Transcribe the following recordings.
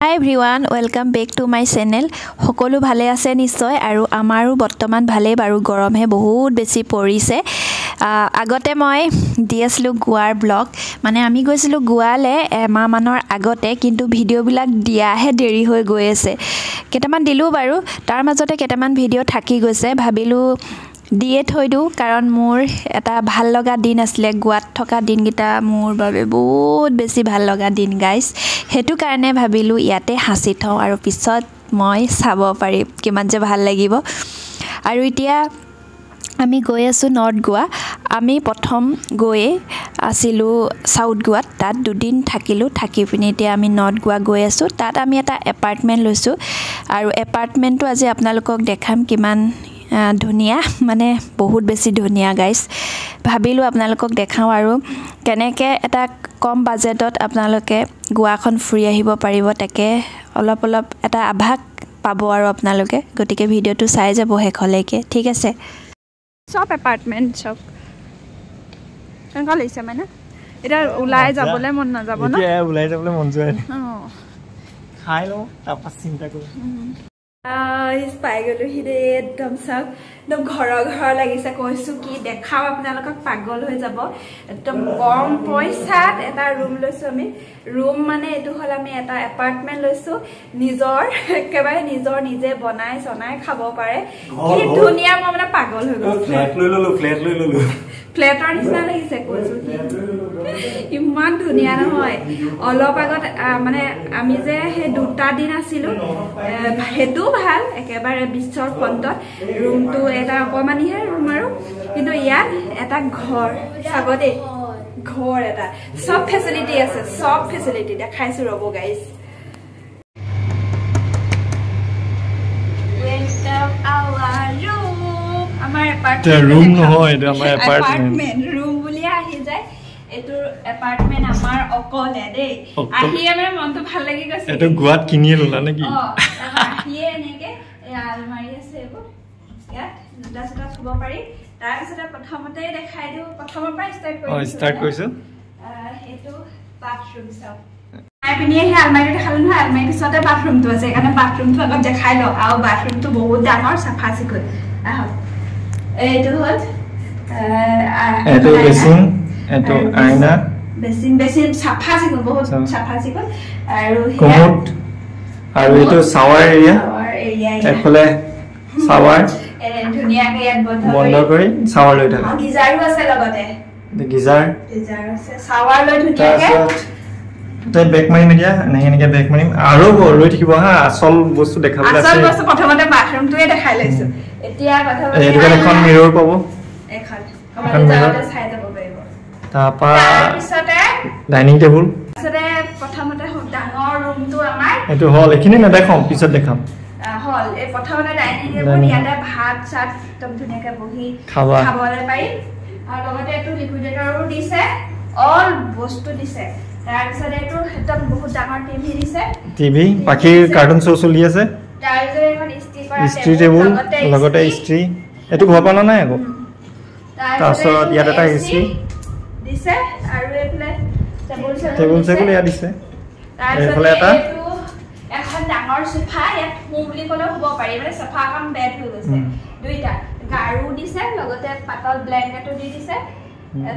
Hi everyone, welcome back to my channel. সকলো ভালে আছে নিশ্চয় আৰু আমাৰো বৰ্তমান ভালে বাৰু গৰমহে বহুত বেছি পৰিছে। আগতে মই দি আছিলো গোৱাৰ ব্লগ মানে আমি গৈছিলো গোৱালে এমাহ মানৰ আগতে কিন্তু ভিডিওবিলাক দিয়াহে দেৰি হৈ গৈ আছে। কেটামান দিলো বাৰু তাৰ মাজতে কেটামান ভিডিও থাকি গৈছে ভাবিলো দিয়ে থৈ দিও কাৰণ মোৰ এটা ভাল লগা দিন আছিল গোৱাত থকা দিনগিটা মোৰ বাবে বহুত বেছি ভাল লগা দিন গাইস হেতু কাৰণে ভাবিলো ইয়াতে হাসি থও আৰু পিছত মই চাব পাৰিম কিমান যে ভাল লাগিব আৰু এতিয়া আমি গৈ আছো নৰ্থ গোৱা আমি প্ৰথম গৈ আছিলো সাউথ গোৱাত তাত দুদিন থাকিলো থাকি পিনি এতিয়া আমি নৰ্থ গোৱা গৈ আছো তাত আমি এটা এপাৰ্টমেন্ট লৈছো আৰু এপাৰ্টমেন্টটো আজি আপোনালোকক দেখাম কিমান ধুনিয়া মানে বহুত বেছি ধুনিয়া গাইস ভাবিলো আপোনালোকক দেখাও আৰু কেনেকে এটা কম বাজেটত আপোনালোকে গোৱাখন ফ্ৰী আহিব পাৰিব তাকে অলপ এটা আভাস পাব আৰু আপোনালোকে গটিকে ভিডিওটো চাই যাব হেখলৈকে ঠিক আছে সব এপাৰ্টমেন্ট সব কেনেকা লৈছে মানে এটা উলাই যাবলে মন না যাব না এতিয়া উলাই যাবলে মন যায় খাই লো তাপাস চিন্তা কৰো ইস পাই গলো হিৰে একদম সব একদম ঘৰ লাগিছে কৈছো কি দেখাও আপোনালোকক পাগল হৈ যাব একদম কম পইচাত এটা ৰুম লৈছো আমি ৰুম মানে এটো হল আমি এটা এপাৰ্টমেন্ট লৈছো নিজৰ একেবাৰে নিজৰ নিজে বনাই সনাই খাব পাৰে কি ধুনিয়া মই মানে পাগল হৈ গলো ফ্ল্যাট লৈ ললো ফ্লেটৰ নিচিনা লাগিছে কৈছো ইমান ধুনিয়া নহয় অলপ আগত মানে আমি যে হে দুটা দিন আছিল হেতু ভাল একেবাৰে বিশ্বৰ ফ্ৰন্টত ৰুমটো এটা অকমানিহে ৰুম আৰু কিন্তু ইয়াত এটা ঘৰ সাগতে ঘৰ এটা সব ফেসিলিটি আছে সব ফেসিলিটি দেখাইছো ৰব গাইস welcome our room আমাৰ এপাৰ্টমেন্ট ৰুম নহয় এটা আমাৰ এপাৰ্টমেন্ট ৰুম বুলি আহি যায় এটো এপাৰ্টমেন্ট আমাৰ অকলে দেই আহি আমাৰ মনটো ভাল লাগি গৈছে এটো গোৱাত কিনিয়ে ললা নেকি আহিয়ে এনেকে আলমাৰি আছে এব ইয়াত দুটা সেটা থব পাৰি তাৰ পিছতে প্ৰথমতে দেখাই দিও প্ৰথমৰ পৰা ষ্টাৰ্ট কৰিছো এটো বাথৰুম সব আই পিনিয়ে হে আলমাৰি দেখালো নহয় আলমাৰি পিছতে বাথৰুমটো আছে কাৰণে বাথৰুমটো আগত দেখাই ল আৰু বাথৰুমটো বহুত ডাঙৰ সাফা চিকুণ আহ এইটো হল এটো বেসিন এটো আইনা বেসিন সাফা চিকুণ বহুত সাফা চিকুণ আৰু কমোড আৰু এটো শাৱাৰ এৰিয়া এফালে শাৱাৰ ধুনিয়াকে ইয়াত বন্ধ কৰি শাৱাৰ লৈ থাকা গিজাৰো আছে লগতে গিজাৰ আছে শাৱাৰ লৈ ধুনিয়াকে তাই বেক মাৰি মিডিয়া নেহেনেকে বেক মাৰিম আৰু ৰৈ থাকিব হা আসল বস্তু দেখাবলৈ আছে আসল বস্তু প্ৰথমতে বাথৰুমটোৱে দেখাই লৈছো এতিয়া কথা এইটো এখন মিৰৰ পাব এখন কমাতে চাই যাব পাৰিব তাপা পিছতে ডাইনিং টেবুল পিছতে প্ৰথমতে ডাঙৰ ৰুমটো আমাৰ এটো হল এখিনি না দেখাম পিছত দেখাম হল এই প্ৰথমতে ডাইনিং টেবুল ইয়াতে ভাত চাত একদম ধুনিয়াকে বহি খাবলৈ পাৰি আৰু লগতে এটো লিকুইডেটৰো দিছে অল বস্তু দিছে তাৰ পিছতে এটো একদম বহুত ডাঙৰ টিভি দিছে টিভি পাখি কাৰ্টুন শ্ব চলি আছে তাৰ পিছতে এখন ইস্ত্ৰি টেবুল লগতে ইস্ত্ৰি এটো ঘৰ পালা নাই আকৌ তাৰপিছত ইয়াত এটা এচি দিছে আৰু এফালে টেবুল ইয়াত দিছে তাৰপিছতে এটা এখন ডাঙৰ সোফা ইয়াত হোম বুলি ক'লে হ'ব পাৰি মানে সোফা এখন বেড হৈ গৈছে দুইটা গাৰু দিছে লগতে পাতল ব্লেংকেটো দি দিছে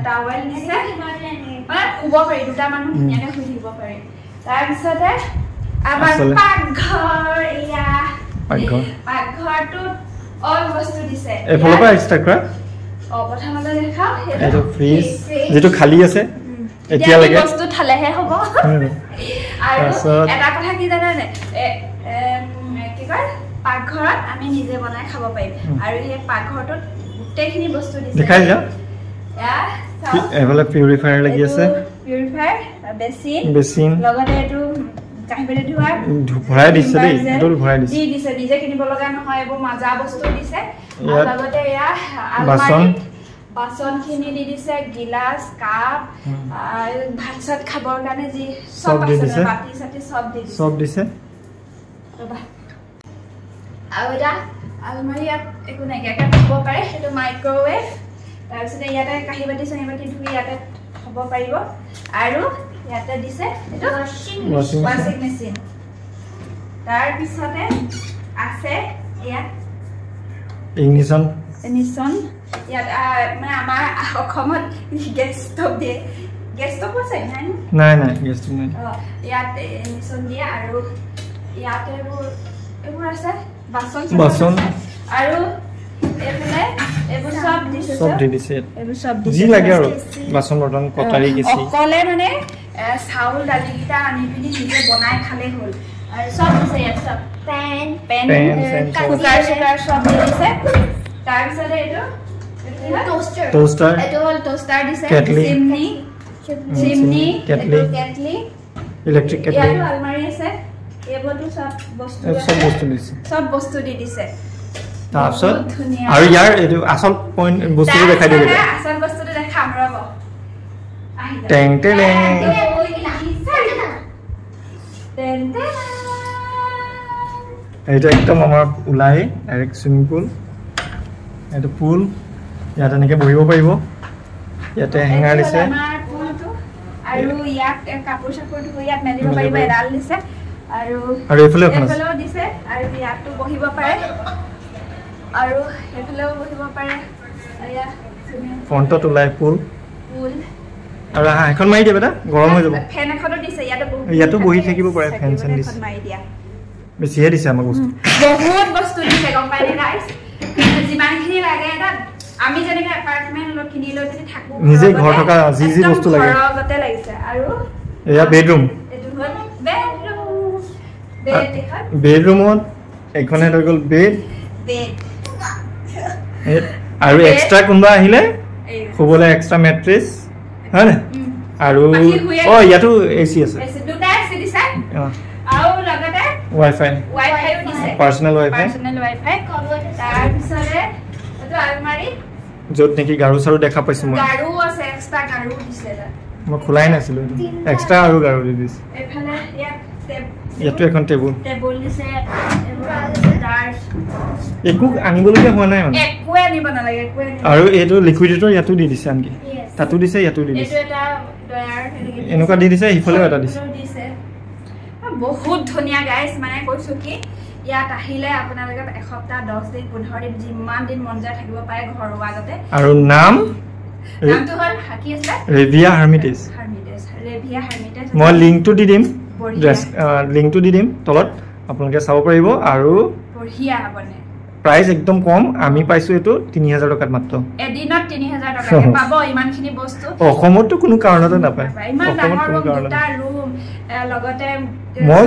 টাৱেল দিছে মানে শুব পাৰি দুটা মানুহ ধুনীয়াকে শুই থাকিব পাৰি তাৰ পিছতে আমাৰ পাকঘৰ এয়া পাকঘৰটো অল বস্তু দিছে এফালৰ পৰা ষ্টাৰ্ট কৰা প্ৰথমতে দেখাও এইটো ফ্ৰিজ যেটো খালি আছে এতিয়া লাগে বস্তু থালেহে হ'ব আৰু এটা কথা কি জানানে কি কয় পাকঘৰত আমি নিজে বনাই খাব পাৰিম আৰু এই পাকঘৰটোত গোটেইখিনি বস্তু দিছে দেখাই যা এফালে পিউৰিফায়াৰ লাগি আছে পিউৰিফায়াৰ বেসিন লগতে এটো কাহিবেলে ধোৱা ভৰাই দিছে দেই এটো ভৰাই দিছে দিছে নিজে কিনিব লগা নহয় এব মাজা বস্তু দিছে আৰু লগতে এয়া বাসন খিনি দি দিছে গিলাস কাপ আৰু ভাত চাত খাবৰ কাৰণে যি সব আছে বাটি সাটি সব দিছে আৰু এটা আলমাৰি একো নাই একা থব পাৰে এটো মাইক্ৰোৱেভ তাৰপিছতে ইয়াতে কাহি বাটি ধুই ইয়াতে থব পাৰিব আৰু ইয়াতে দিছে এটো ওয়াশিং মেচিন তাৰ পিছতে আছে ইয়াত ইগনিশ্যন ইয়াত মানে আমাৰ অসমত গেছ ষ্টভ দিয়ে গেছ ষ্টভ আছে নাই গেছ ষ্টভ নাই ইয়াত ইগনিশ্যন দিয়ে আৰু ইয়াত এইবোৰ আছে বাচন আৰু এইফালে এইবোৰ চব দি দিছে যি লাগে আৰু বাচন বৰ্তন কটাৰী কেঁচি অকলে মানে চাউল দালিকেইটা আনি পিনি নিজে বনাই খালে হ'ল আৰু চব দিছে ইয়াত চব পেন কুকাৰ চুকাৰ চব দি দিছে তাৰপিছতে এইটো টোষ্টাৰ দিছে চিমনি কেটলি ইলেক্ট্ৰিক কেটলি ইয়াতো আলমাৰি আছে এইবোৰতো চব বস্তু দি দিছে তাৰপিছত আৰু ইয়াৰ এইটো আচল পইণ্ট বস্তুটো দেখাই দিব আচল বস্তুটো দেখাম ৰ'ব টেং টেং এইটো একদম আমাৰ ওলাই ডাইৰেক্ট চুইমিং পুল এইটো পুল ইয়াত এনেকৈ বহিব পাৰিব ইয়াতে হেঙাৰ দিছে আৰু ইয়াত কাপোৰ চাপোৰ ধুই ইয়াত মেলিব পাৰিব এডাল দিছে আৰু এইফালেও দিছে আৰু ইয়াতো বহিব পাৰে আৰু এইফালেও বহিব পাৰে ফ্ৰণ্টত ওলাই পুল আৰু এখন মাৰি দিয়া বেটা গৰম হৈ যাব ফেন এখনো দিছে ইয়াতো বহি থাকিব পাৰে ফেন চেন দিছে বেছিহে দিছে আমাক বস্তু বহুত বস্তু দিছে গম পাই নে গাইছ যিমানখিনি লাগে এটা আমি যেনেকৈ এপাৰ্টমেণ্ট কিনি লৈ যদি থাকোঁ নিজে ঘৰ থকা যি বস্তু লাগে ঘৰতে লাগিছে আৰু এয়া বেডৰুম বেডৰুমত এইখনে হৈ গ'ল বেড আৰু এক্সট্ৰা কোনোবা আহিলে শুবলৈ এক্সট্ৰা মেট্ৰেছ হয় নে আৰু ইয়াতো এচি আছে ৱাইফাই পাৰ্চনেল ৱাইফাই য'ত নেকি গাৰু চাৰু দেখা পাইছোঁ মই খোলাই নাছিলোঁ এক্সট্ৰা আৰু গাৰু দি দিছে ইয়াতো এখন টেবুল একো আনিবলগীয়া হোৱা নাই মানে আৰু এইটো লিকুইডেটৰ ইয়াতো দি দিছে আনকি তাতো দিছে ইয়াতো দি দিছে এনেকুৱা দি দিছে সিফালেও এটা দিছে বহুত ধুনীয়া গাইছ মানে কৈছোঁ কি ইয়াত আহিলে আপোনালোকে এসপ্তাহ 10 দিন 15 দিন যিমান দিন মন যায় থাকিব পাৰে ঘৰুৱা আগতে আৰু নামটো হ'ল কি আছে ৰেভিয়া হাৰ্মিটেজ মই লিংকটো দি দিম তলত আপোনালোকে চাব পাৰিব আৰু বঢ়িয়া মানে প্ৰাইস একদম কম আমি পাইছো এটো 3000 টকাত মাত্ৰ এদিনত 3000 টকাকে পাব ইমানখিনি বস্তু অসমতো কোনো কাৰণতে নাপায় অসমত কোনো কাৰণতে ৰুম লগতে মই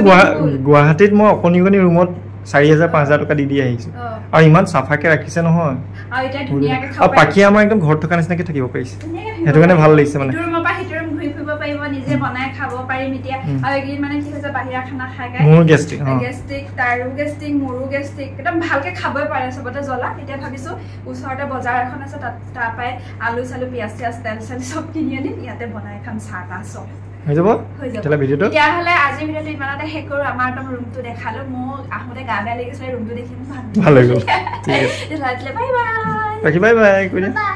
গুৱাহাটীত মই অকনিগনি ৰুমত 4000 5000 টকা দি আহিছো আৰু ইমান সাফাকে ৰাখিছে নহয় আৰু এটা ধুনিয়াকে খাব আৰু পাকি আমাৰ একদম ঘৰ থকা নিচিনাকে থাকিব পাৰিছে হেতু কাৰণে ভাল লাগিছে মানে ৰুমৰ পৰা হিটৰুম ঘুৰি ফুৰিব পাৰিব নিজে বনাই খাব পাৰিম এতিয়া আৰু একদিন মানে কি হৈছে বাহিৰা খানা খাই গায় মোৰ গেষ্ট্ৰিক তাৰো গেষ্ট্ৰিক মোৰো গেষ্ট্ৰিক একদম ভালকে খাবই পাৰে সবতে জ্বলা এতিয়া ভাবিছো ওচৰতে বজাৰ এখন আছে তাৰ পাই আলু চালু পিয়াজ তেল সব কিনি আনি ইয়াতে বনাই খাম চাহটা সব হৈ যাব তেলা ভিডিওটো এতিয়া হলে আজি ভিডিওটো ইমানতে শেষ কৰো আমাৰ একদম ৰুমটো দেখালো মই আহোতে গা বেয়া লাগিছে ৰুমটো দেখি ভাল ভাল হৈ গ'ল ঠিক আছে বাই বাই বাই বাই